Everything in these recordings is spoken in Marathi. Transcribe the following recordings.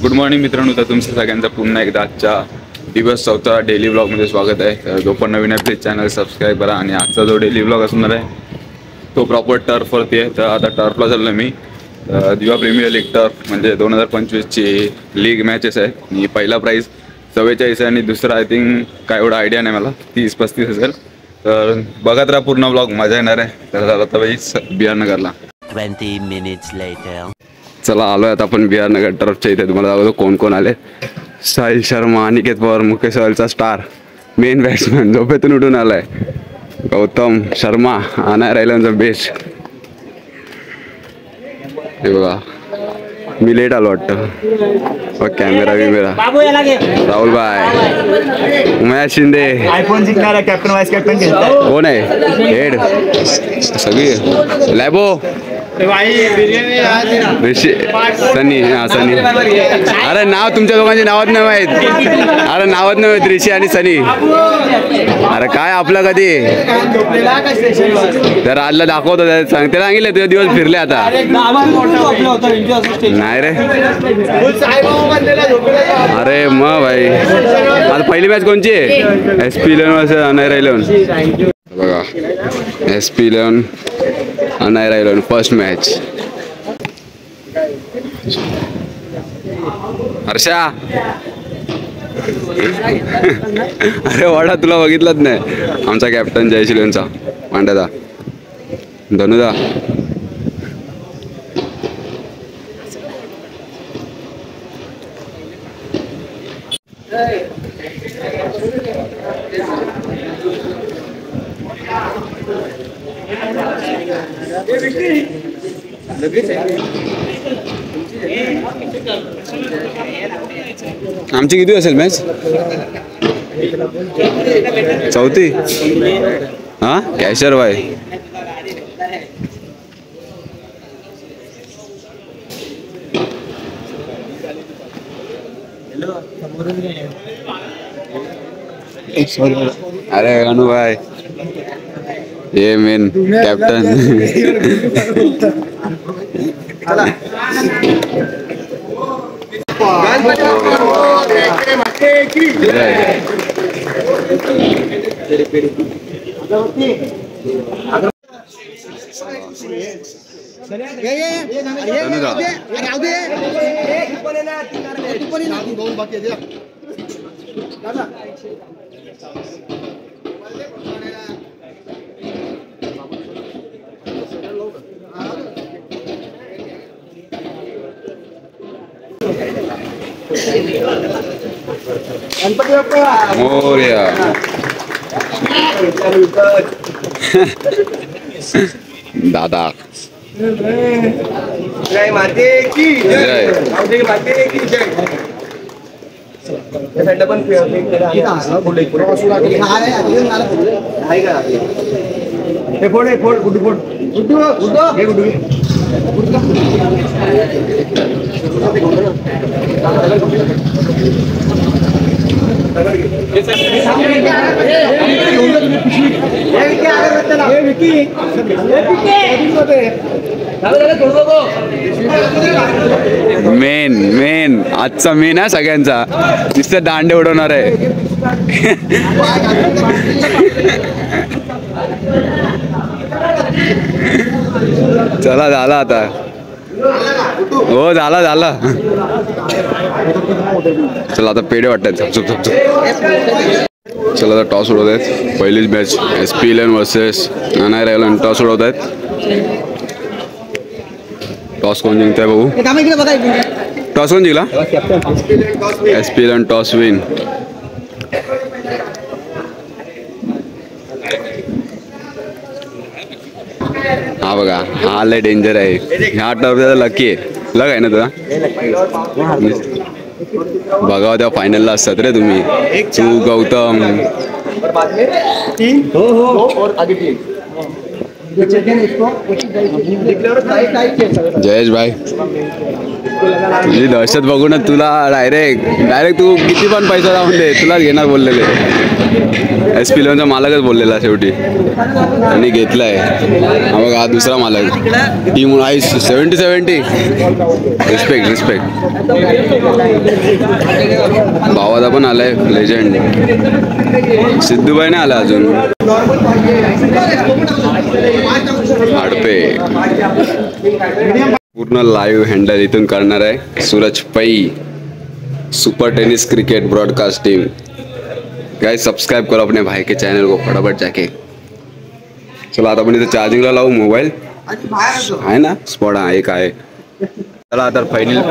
गुड मॉर्निंग मित्रांनो, तर तुमचं सगळ्यांचं पुन्हा एकदा आजच्या दिवस 4था डेली ब्लॉगमध्ये स्वागत आहे. जो पण नवीन आहे प्लीज चॅनल सबस्क्राईब करा. आणि आजचा जो डेली ब्लॉग असणार आहे तो प्रॉपर टर्फवरती आहे. तर आता टर्फला चाललो मी. दिवा प्रीमियर लीग टर्फ म्हणजे 2025ची लीग मॅचेस आहे. आणि पहिला प्राईज 44 आहे आणि दुसरा आय थिंक काय एवढा आयडिया नाही मला, 30-35 असेल. तर बघत राहा पूर्ण ब्लॉग, मजा येणार आहे. तर आता बाई बिहार नगरला 20 minutes later. चला आलो आता आपण बिहार नगर टर्फच्या इथे. तुम्हाला दाखवतो कोण कोण आले. साहिल शर्मा, अनिकेत पवार, मुकेश अहलचा स्टार, मेन बॅट्समॅन झोपेतून उठून आलाय गौतम शर्मा, अनायर राहिल्यांचा बेस्ट. हे बघा मी लेट आलो वाटतं. कॅमेरा बिमेरा राहुल भाई, उमेश शिंदे, आयफोन जिंकणारा कॅप्टन वाईस कॅप्टन कोण आहे हेड सगळी लॅबो ऋषी सनी. हा सनी. अरे नाव तुमच्या दोघांची नावात नाही माहीत. अरे नावात नाही माहीत ऋषी आणि सनी. अरे काय आपलं कधी तर आजला दाखवतो सांगते सांगितलं तुझे दिवस फिरले आता नाही रे. अरे मग भाई आता पहिली मॅच कोणची आहे? SP11 अनायर 11 बघा. SP11 अनायर 11 first match. हर्षा अरे वाडा तुला बघितलंच नाही. आमचा कॅप्टन जयशिलेंचा पांड्यादा धनुदा. आमची किती असेल मॅच? 4थी. हा कॅशर भाई. अरे अनु भाई ये मेन कॅप्टन. मोरया दादा जय माते की जय. माते की जय. पण हे फोड हे फोड गुड्डू फोड गुड्डू गुड्डू हे गुड्डू मेन आजचा मेन आहे सगळ्यांचा. नुसतं दांडे उडवणार आहे. चला झाला आता. हो झाला झाला. चला आता पेढे वाटतात. चला आता टॉस उडवत आहेत. पहिलीच मॅच SP11 वर्सेस अनायर 11. टॉस उडवत आहेत. टॉस कोण जिंकताय बघू. टॉस कोण जिंकला? SP11 toss win. हा बघा हा लय डेंजर आहे. ह्या टर्फचा लकी आहे. लग आहे ना तुला बघा. त्या फायनलला असतात रे तुम्ही. तू गौतम जयेश भाई तुझी दहशत बघून तुला डायरेक्ट तू किती पण पैसा लावून दे तुला घेणार बोललेले. SP11चा मालकच बोललेला शेवटी आणि घेतलाय. हा बघा हा दुसरा मालक टीम आईस 70 रिस्पेक्ट. भावाचा पण आलाय लेजंड. सिद्धूबाई नाही आला अजून. हाडपे पूर्ण लाईव्ह हँडल इथून करणार आहे सूरज पै. Super tennis cricket broadcast team. Guys subscribe करो अपने भाई के चैनल को फटाफट जाके. चला आता आपण इथे चार्जिंगला लावू मोबाईल आहे ना स्पॉट. हा एक आहे. चला आता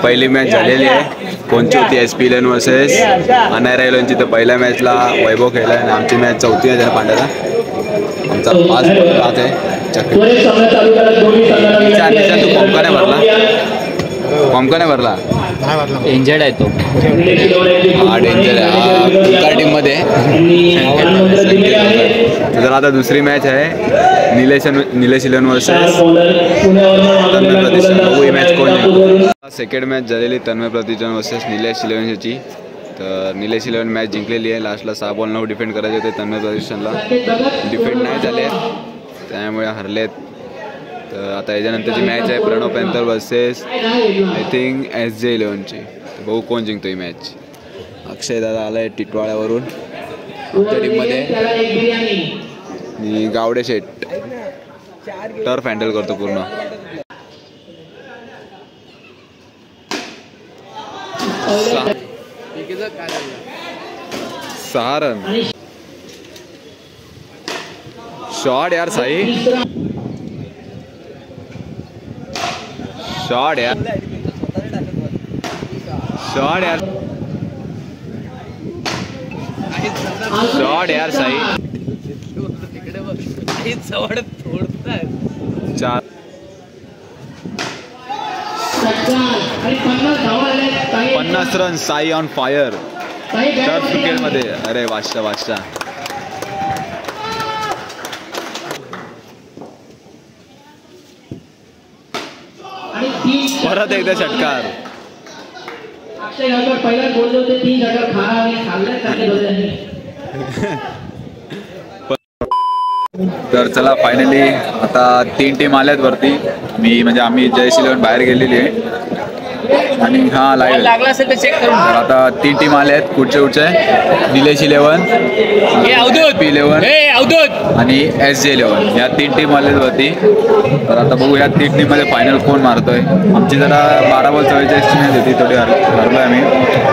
पहिली मॅच झालेली आहे. कोणची होती SP11 वर्सेस अनायरायलोनची. तर पहिल्या मॅचला वैभव खेळला आणि आमची मॅच चौथी आहे त्याला पांढऱ्याला. आमचा 5 आहे. तू कॉमका नाही भरला. इंजर्ड आहे तो. हा डेंजर आहे. हा पुकार टीम मध्ये. तर आता दुसरी मॅच आहे निलेश 11 वर्सेस तन्मय प्रतिष्ठान. बघू ही मॅच कोण जिंकतो. सेकंड मॅच झालेली तन्मय प्रतिष्ठान वर्सेस निलेश 11ची. तर निलेश 11 मॅच जिंकलेली आहे. लास्टला 6 बॉल 9 डिफेंड करायचे होते तन्मय प्रतिष्ठानला. डिफेंड नाही झाले त्यामुळे हरलेत. तर आता याच्यानंतरची मॅच आहे Pranav panther versus I think SJ11ची. तर बघू कोण जिंकतो ही मॅच. अक्षय दादा आलाय टिटवाळ्यावरून आमच्या टीममध्ये. आणि गावडे शेट टर्फ हँडल करतो पूर्ण. सहा रन. शॉट यार साई. शॉट यार Sai. 50 run. Sai on fire turf cricket मध्ये. अरे वाशा. परत एकदा षटकार. तर चला फायनली आता 3 टीम आल्यात वरती. आम्ही जयश 11 बाहेर गेलेली आहे आणि हा लाईव्ह लागला असेल तर चेक करून. तर आता 3 टीम आल्या आहेत. कुठचे निलेश 11 SP11 आणि SJ11 या 3 टीम आल्यात वरती. तर आता बघू या 3 टीममध्ये फायनल कोण मारतोय. आमची जरा 12 बॉल 44 मॅच होती. थोडी हरलो आहे आम्ही.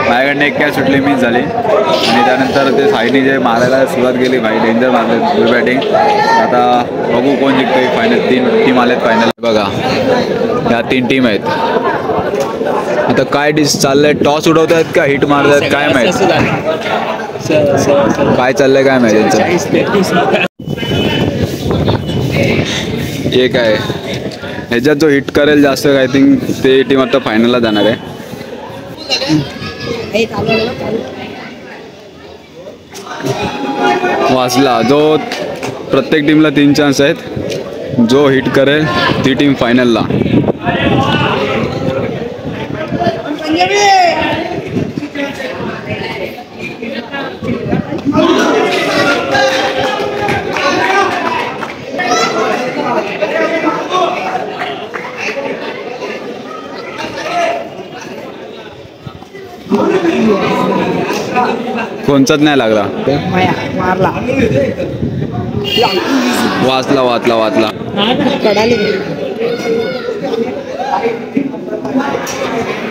माझ्याकडनं एक कॅच सुटली मिस झाली आणि त्यानंतर ते साईडनी जे मारायला सुरुवात केली भाई डेंजर मारले फुल बॅटिंग. आता बघू कोण जिंकतोय फायनल. 3 टीम आल्यात फायनल. बघा या 3 टीम आहेत. आता काय चाललंय. टॉस उडवत आहेत का हिट मारत आहेत काय माहित. काय चाललंय काय माहिती त्यांचं. एक आहे ह्याच्यात जो हिट करेल जास्त आय थिंक ते टीम आता फायनलला जाणार आहे. वाचला जो प्रत्येक टीमला 3 चान्स आहेत. जो हिट करेल ती टीम फायनलला. कोणचाच नाही लागला. वाचला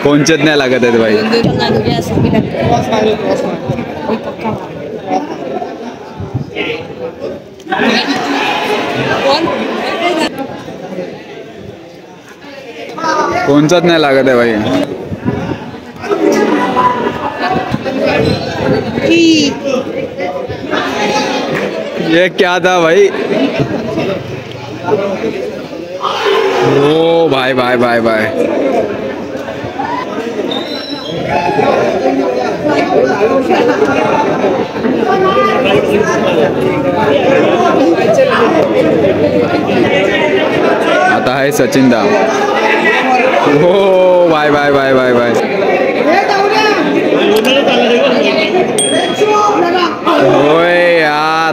कोणचेच नाही लागत आहेत भाई. कोणचाच नाही लागत आहे भाई. ये क्या था भाई. ओ भाई भाई भाई भाई. आता है सचिन दा. ओ भाई भाई भाई भाई भाई. ओए यार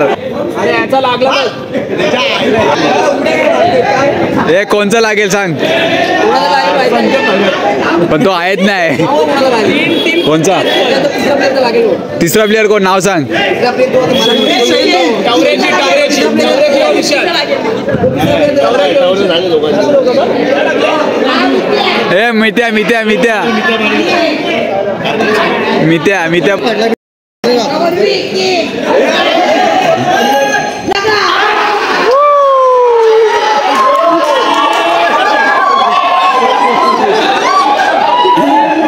हे कोणचं लागेल सांग. पण तो आहेत नाही. कोणचा तिसरा प्लेअर कोण नाव सांग. हे मित्या मित्या मित्या मित्या मित्या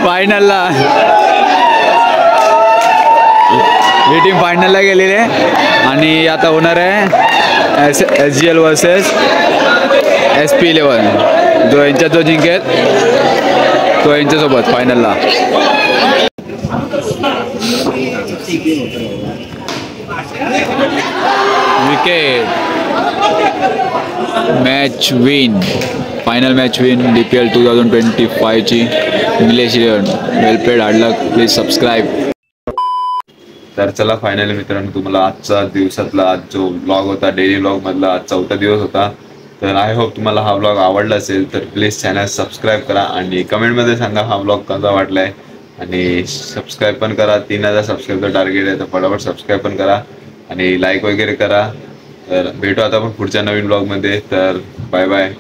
फायनलला ही टीम फायनलला गेलेली आहे आणि आता होणार आहे SGL वर्सेस SP11. जो यांच्यात जो जिंकेल तो यांच्यासोबत फायनलला. Wicket match win. Final match win DPL 2025 ची Nilesh 11. Well played. Hard luck. Please subscribe. तर चला फायनली मित्रांनो, तुम्हाला आजचा दिवसातला आज जो व्लॉग होता डेली व्लॉग मधला आज चौथा दिवस होता. तर आय होप तुम्हाला हा व्लॉग आवडला असेल. तर प्लीज चॅनल सबस्क्राईब करा आणि कमेंटमध्ये सांगा हा व्लॉग कसा वाटलाय. आणि सबस्क्राईब पण करा. 3000 सबस्क्राईबचं टार्गेट आहे तर फटाफट सबस्क्राईब पण करा आणि लाईक वगैरे करा. तर भेटू आता आपण पुढच्या नवीन व्लॉगमध्ये. तर बाय बाय.